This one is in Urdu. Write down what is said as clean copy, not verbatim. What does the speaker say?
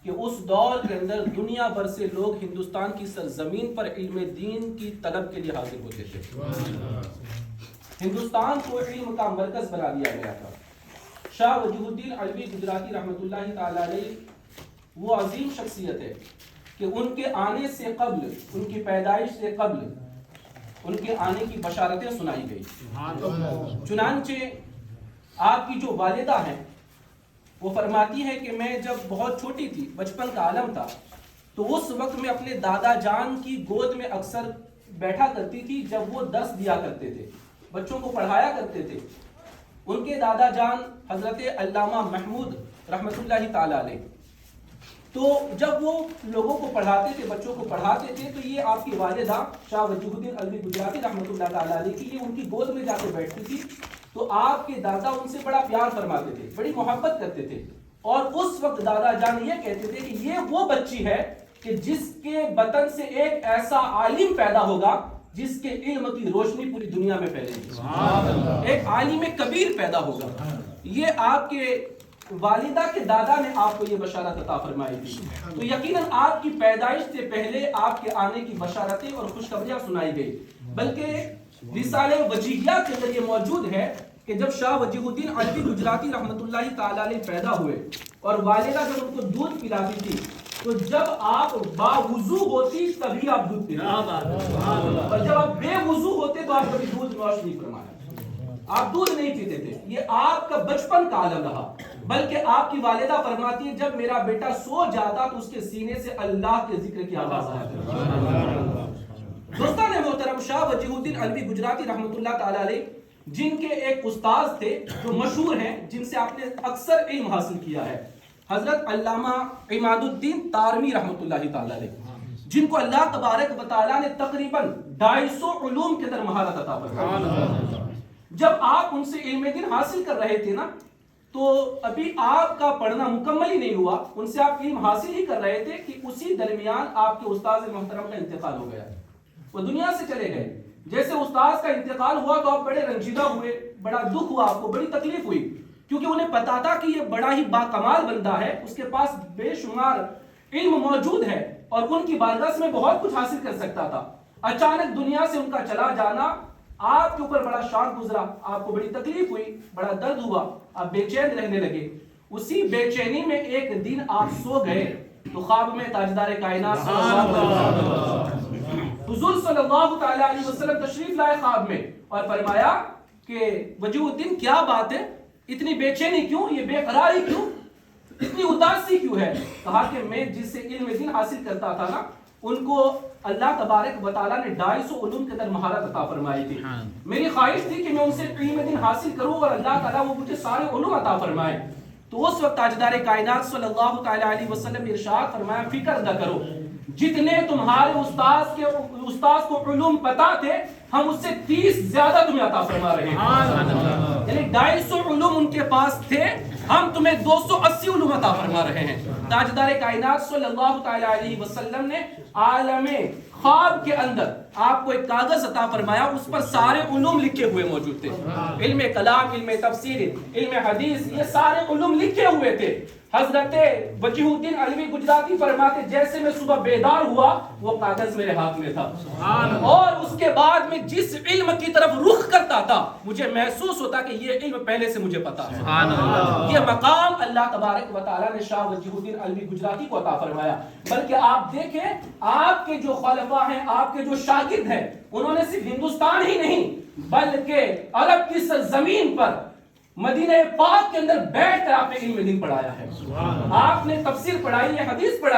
کہ اس دور کے اندر دنیا بھر سے لوگ ہندوستان کی سرزمین پر علم دین کی طلب کے لیے حاضر ہوتے تھے. ہندوستان کو علم کا مرکز بنا دیا گیا تھا. شاہ وجیہ الدین علوی گجراتی رحمۃ اللہ تعالی علیہ وہ عظیم شخصیت ہے کہ ان کے آنے سے قبل، ان کی پیدائش سے قبل ان کے آنے کی بشارتیں سنائی گئی. چنانچہ آپ کی جو والدہ ہیں وہ فرماتی ہے کہ میں جب بہت چھوٹی تھی، بچپن کا عالم تھا، تو اس وقت میں اپنے دادا جان کی گود میں اکثر بیٹھا کرتی تھی جب وہ درس دیا کرتے تھے، بچوں کو پڑھایا کرتے تھے. ان کے دادا جان حضرت علامہ محمود رحمۃ اللہ تعالی علیہ، تو جب وہ لوگوں کو پڑھاتے تھے، بچوں کو پڑھاتے تھے، تو یہ آپ کی والدہ شاہ وجیہ الدین علوی گجراتی رحمۃ اللہ تعالی علیہ کی یہ ان کی گود میں جا کے بیٹھتی تھی. تو آپ کے دادا ان سے بڑا پیار فرماتے تھے، بڑی محبت کرتے تھے، اور اس وقت دادا جان یہ کہتے تھے کہ یہ وہ بچی ہے کہ جس کے بطن سے ایک ایسا عالم پیدا ہوگا جس کے علم کی روشنی پوری دنیا میں پھیلے گی، ایک عالم کبیر پیدا ہوگا. یہ آپ کے والدہ کے دادا نے آپ کو یہ بشارت عطا فرمائی تھی. تو یقیناً آپ کی پیدائش سے پہلے آپ کے آنے کی بشارتیں اور خوشخبریاں سنائی گئی. بلکہ رسالہ وجیہہ کے اندر یہ موجود ہے کہ جب شاہ وجیہ الدین علوی گجراتی رحمۃ اللہ تعالی علیہ پیدا ہوئے اور والدہ جب ان کو دودھ پلاتی تھی، تو جب آپ باوضو ہوتی تبھی آپ دودھ پیتے، اور جب آپ بے وضو ہوتے تو آپ کبھی دودھ نوش نہیں فرمایا، آپ دودھ نہیں پیتے تھے. یہ آپ کا بچپن کا عالم رہا. بلکہ آپ کی والدہ فرماتی ہے جب میرا بیٹا سو جاتا تو اس کے سینے سے اللہ کے ذکر کی آواز آیا کرتی. دوستان محترم، شاہ وجیہ الدین علوی گجراتی رحمۃ اللہ تعالی علیہ جن کے ایک استاذ تھے جو مشہور ہیں، جن سے آپ نے اکثر علم حاصل کیا ہے، حضرت علامہ عماد الدین تارمی رحمۃ اللہ تعالی علیہ، جن کو اللہ تبارک و تعالی نے تقریباً 250 علوم کے اندر مہارت عطا فرمائی. جب آپ ان سے علم دین حاصل کر رہے تھے نا، تو ابھی آپ کا پڑھنا مکمل ہی نہیں ہوا، ان سے آپ علم حاصل ہی کر رہے تھے کہ اسی درمیان آپ کے استاذ محترم کا انتقال ہو گیا، وہ دنیا سے چلے گئے. جیسے استاذ کا انتقال ہوا تو آپ بڑے رنجیدہ ہوئے، بڑا دکھ ہوا، آپ کو بڑی تکلیف ہوئی، کیونکہ انہیں پتا تھا کہ یہ بڑا ہی باکمال بندہ ہے، اس کے پاس بے شمار علم موجود ہے اور ان کی بارگاہ سے میں بہت کچھ حاصل کر سکتا تھا. اچانک دنیا سے ان کا چلا جانا آپ کے اوپر بڑا شاک گزرا، آپ کو بڑی تکلیف ہوئی، بڑا درد ہوا، آپ بے چین رہنے لگے. اسی بے چینی میں ایک دن آپ سو گئے تو خواب میں تاجدار کائنات حضور صلی اللہ تعالی علیہ وسلم تشریف لائے خواب میں اور فرمایا کہ وجیہ الدین کیا بات ہے، اتنی بے چینی کیوں، یہ بے قراری کیوں، اتنی اداسی کیوں ہے؟ کہا کہ میں جس سے علم دین حاصل کرتا تھا نا، ان کو اللہ تبارک و تعالیٰ نے 250 علوم کے اندر مہارت عطا فرمائی تھی. میری خواہش تھی کہ میں ان سے علم دین حاصل کروں اور اللہ تعالیٰ وہ مجھے سارے علوم عطا فرمائے. تو اس وقت تاجدار کائنات صلی اللہ تعالی علیہ وسلم نے ارشاد فرمایا فکر نہ کرو، جتنے تمہارے استاذ کو علوم پتا تھے ہم اس سے 30 زیادہ تمہیں عطا فرما رہے ہیں. یعنی 250 علوم ان کے پاس تھے، ہم تمہیں 280 علوم عطا فرما رہے ہیں. تاجدار کائنات صلی اللہ تعالی علیہ وسلم نے عالم خواب کے اندر آپ کو ایک کاغذ عطا فرمایا، اس پر سارے علوم لکھے ہوئے موجود تھے. علم کلام، علم تفسیر، علم حدیث، یہ سارے علوم لکھے ہوئے تھے. حضرت وجیہ الدین علوی گجراتی فرماتے جیسے میں صبح بیدار ہوا وہ کاغذ میرے ہاتھ میں تھا، اور اس کے بعد میں جس علم کی طرف رخ کرتا تھا مجھے محسوس ہوتا کہ یہ علم پہلے سے مجھے پتا ہے. یہ مقام اللہ تبارک و تعالیٰ نے شاہ وجیہ الدین علوی گجراتی کو عطا فرمایا. بلکہ آپ دیکھیں آپ کے جو خلفاء ہیں، آپ کے جو شاگرد ہیں، انہوں نے صرف ہندوستان ہی نہیں بلکہ عرب کی سرزمین پر مدینہ پاک کے اندر بیٹھ کر آپ نے علم دین پڑھایا ہے. آپ نے تفسیر پڑھائی ہے، حدیث پڑھائی